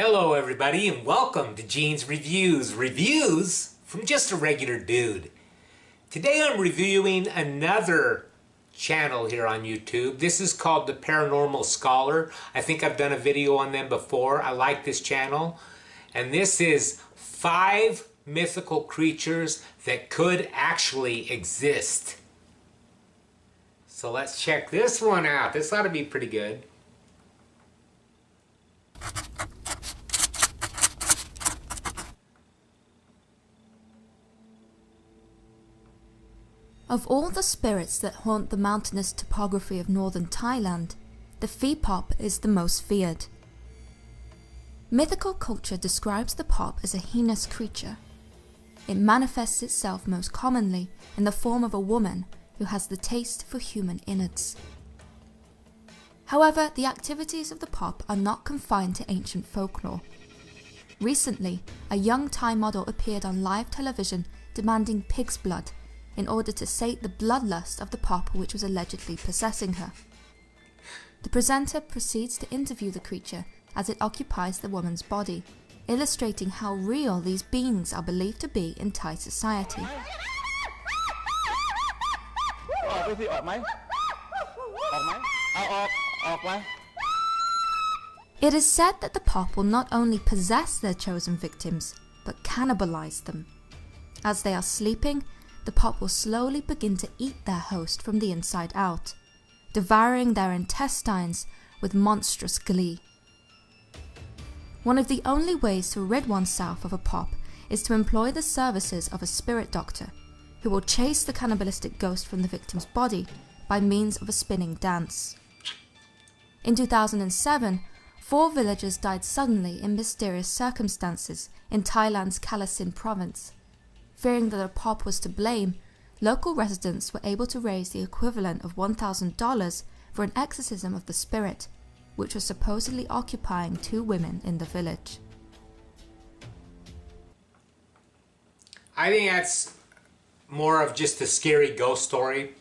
Hello everybody and welcome to Gene's Reviews. Reviews from just a regular dude. Today I'm reviewing another channel here on YouTube. This is called The Paranormal Scholar. I think I've done a video on them before. I like this channel. And this is 5 mythical creatures that could actually exist. So let's check this one out. This ought to be pretty good. Of all the spirits that haunt the mountainous topography of northern Thailand, the Phi-Pop is the most feared. Mythical culture describes the Pop as a heinous creature. It manifests itself most commonly in the form of a woman who has the taste for human innards. However, the activities of the Pop are not confined to ancient folklore. Recently, a young Thai model appeared on live television demanding pig's blood in order to sate the bloodlust of the Pop which was allegedly possessing her. The presenter proceeds to interview the creature as it occupies the woman's body, illustrating how real these beings are believed to be in Thai society. It is said that the Pop will not only possess their chosen victims, but cannibalize them. As they are sleeping, the Pop will slowly begin to eat their host from the inside out, devouring their intestines with monstrous glee. One of the only ways to rid oneself of a Pop is to employ the services of a spirit doctor, who will chase the cannibalistic ghost from the victim's body by means of a spinning dance. In 2007, 4 villagers died suddenly in mysterious circumstances in Thailand's Kalasin province. Fearing that a Pop was to blame, local residents were able to raise the equivalent of $1,000 for an exorcism of the spirit, which was supposedly occupying 2 women in the village. I think that's more of just a scary ghost story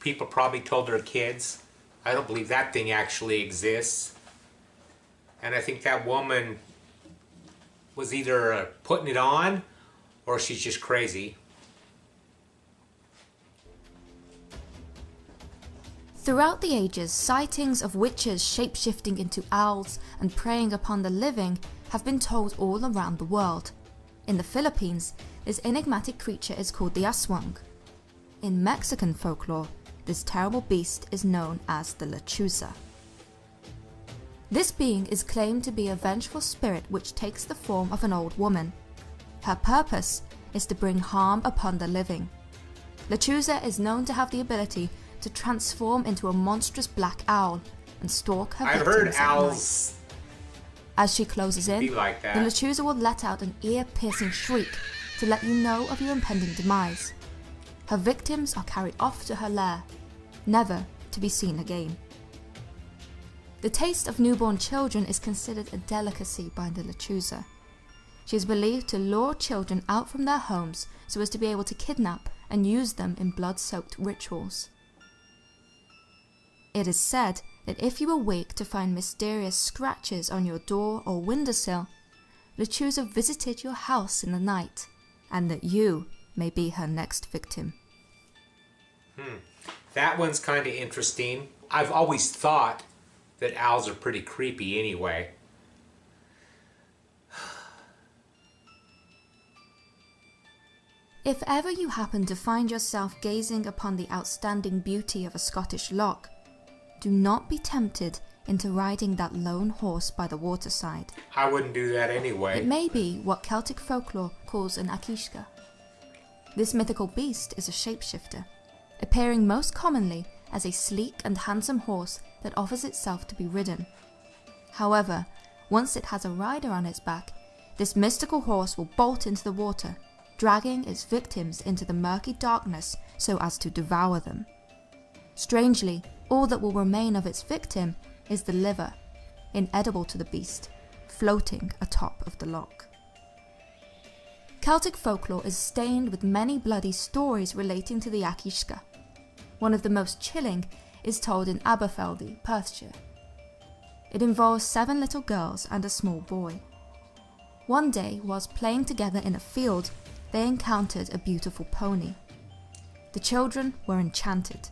people probably told their kids. I don't believe that thing actually exists. And I think that woman was either putting it on or she's just crazy. Throughout the ages, sightings of witches shape-shifting into owls and preying upon the living have been told all around the world. In the Philippines, this enigmatic creature is called the aswang. In Mexican folklore, this terrible beast is known as the Lechuza. This being is claimed to be a vengeful spirit which takes the form of an old woman. Her purpose is to bring harm upon the living. Lechuza is known to have the ability to transform into a monstrous black owl and stalk her victims. I've heard owls at night. As she closes in, like that. The Lechuza will let out an ear-piercing shriek to let you know of your impending demise. Her victims are carried off to her lair, never to be seen again. The taste of newborn children is considered a delicacy by the Lechuza. She is believed to lure children out from their homes so as to be able to kidnap and use them in blood-soaked rituals. It is said that if you awake to find mysterious scratches on your door or windowsill, Lechuza visited your house in the night, and that you may be her next victim. That one's kind of interesting. I've always thought that owls are pretty creepy anyway. If ever you happen to find yourself gazing upon the outstanding beauty of a Scottish loch, do not be tempted into riding that lone horse by the waterside. I wouldn't do that anyway. It may be what Celtic folklore calls an Achillesia. This mythical beast is a shapeshifter, appearing most commonly as a sleek and handsome horse that offers itself to be ridden. However, once it has a rider on its back, this mystical horse will bolt into the water, dragging its victims into the murky darkness so as to devour them. Strangely, all that will remain of its victim is the liver, inedible to the beast, floating atop of the loch. Celtic folklore is stained with many bloody stories relating to the Achillesia. One of the most chilling is told in Aberfeldy, Perthshire. It involves 7 little girls and a small boy. One day, whilst playing together in a field, they encountered a beautiful pony. The children were enchanted.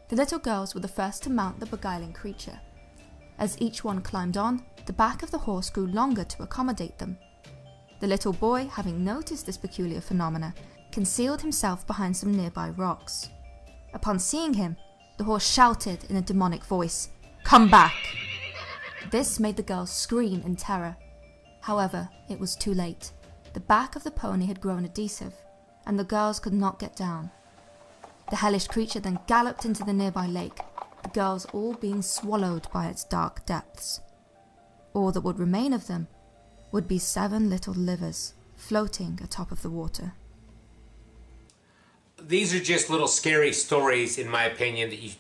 The little girls were the first to mount the beguiling creature. As each one climbed on, the back of the horse grew longer to accommodate them. The little boy, having noticed this peculiar phenomena, concealed himself behind some nearby rocks. Upon seeing him, the horse shouted in a demonic voice, "Come back!" This made the girls scream in terror. However, it was too late. The back of the pony had grown adhesive, and the girls could not get down. The hellish creature then galloped into the nearby lake, the girls all being swallowed by its dark depths. All that would remain of them would be 7 little livers floating atop of the water. These are just little scary stories, in my opinion, that you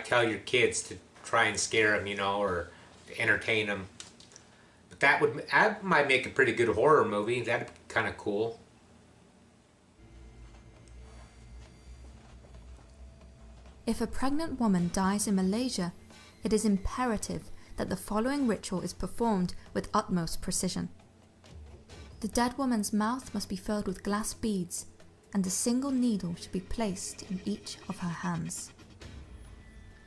tell your kids to try and scare them, or to entertain them. But that might make a pretty good horror movie. That'd be kind of cool. If a pregnant woman dies in Malaysia, it is imperative that the following ritual is performed with utmost precision. The dead woman's mouth must be filled with glass beads, and a single needle should be placed in each of her hands.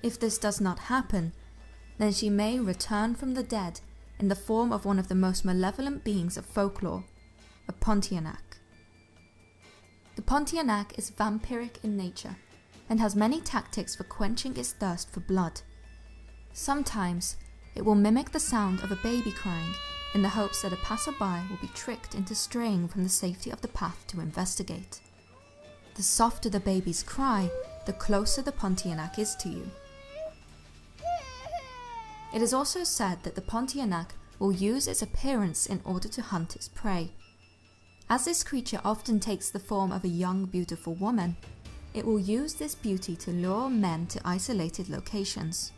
If this does not happen, then she may return from the dead in the form of one of the most malevolent beings of folklore, a Pontianak. The Pontianak is vampiric in nature, and has many tactics for quenching its thirst for blood. Sometimes, it will mimic the sound of a baby crying in the hopes that a passerby will be tricked into straying from the safety of the path to investigate. The softer the baby's cry, the closer the Pontianak is to you. It is also said that the Pontianak will use its appearance in order to hunt its prey. As this creature often takes the form of a young, beautiful woman, it will use this beauty to lure men to isolated locations.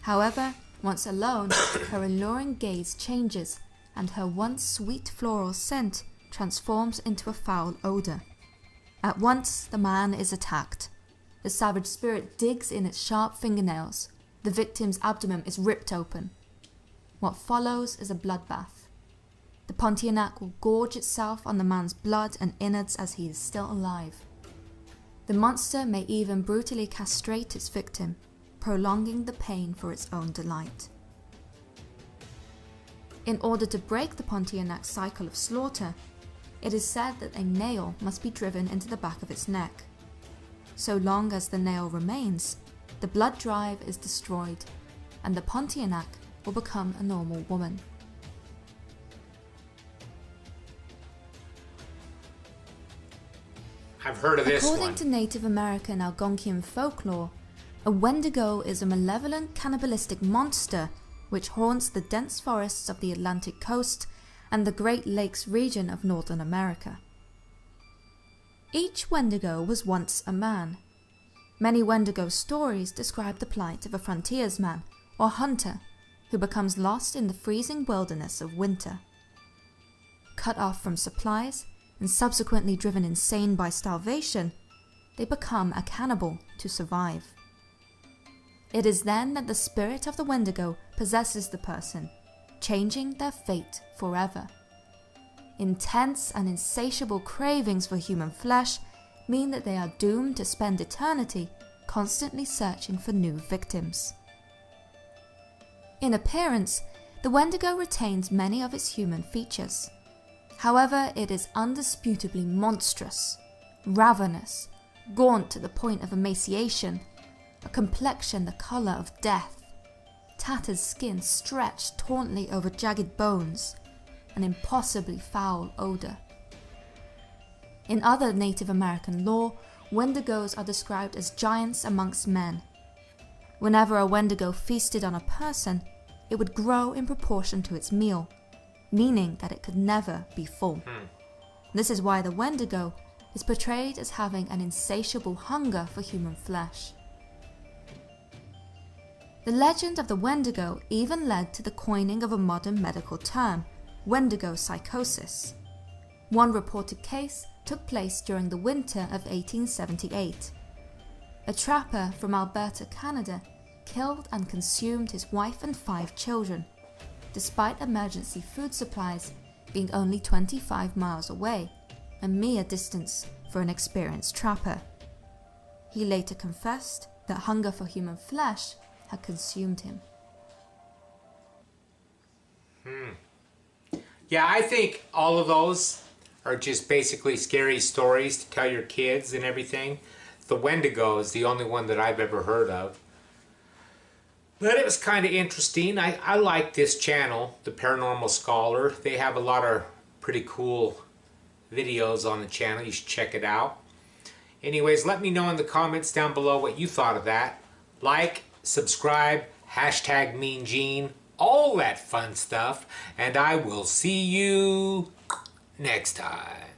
However, once alone, her alluring gaze changes, and her once sweet floral scent transforms into a foul odour. At once, the man is attacked. The savage spirit digs in its sharp fingernails. The victim's abdomen is ripped open. What follows is a bloodbath. The Pontianak will gorge itself on the man's blood and innards as he is still alive. The monster may even brutally castrate its victim, prolonging the pain for its own delight. In order to break the Pontianak's cycle of slaughter, it is said that a nail must be driven into the back of its neck. So long as the nail remains, the blood drive is destroyed, and the Pontianak will become a normal woman. I've heard of this one. According to Native American Algonquian folklore, a Wendigo is a malevolent cannibalistic monster which haunts the dense forests of the Atlantic coast and the Great Lakes region of Northern America. Each Wendigo was once a man. Many Wendigo stories describe the plight of a frontiersman or hunter who becomes lost in the freezing wilderness of winter. Cut off from supplies and subsequently driven insane by starvation, they become a cannibal to survive. It is then that the spirit of the Wendigo possesses the person, changing their fate forever. Intense and insatiable cravings for human flesh mean that they are doomed to spend eternity constantly searching for new victims. In appearance, the Wendigo retains many of its human features. However, it is undisputably monstrous, ravenous, gaunt to the point of emaciation, a complexion the colour of death, tattered skin stretched tauntly over jagged bones, an impossibly foul odour. In other Native American lore, Wendigos are described as giants amongst men. Whenever a Wendigo feasted on a person, it would grow in proportion to its meal, meaning that it could never be full. This is why the Wendigo is portrayed as having an insatiable hunger for human flesh. The legend of the Wendigo even led to the coining of a modern medical term, Wendigo psychosis. One reported case took place during the winter of 1878. A trapper from Alberta, Canada, killed and consumed his wife and 5 children, despite emergency food supplies being only 25 miles away, a mere distance for an experienced trapper. He later confessed that hunger for human flesh had consumed him. Yeah, I think all of those are just basically scary stories to tell your kids and everything. The Wendigo is the only one that I've ever heard of. But it was kind of interesting. I like this channel, The Paranormal Scholar. They have a lot of pretty cool videos on the channel. You should check it out. Anyways, let me know in the comments down below what you thought of that. Like, subscribe, hashtag Mean Gene, all that fun stuff. And I will see you next time.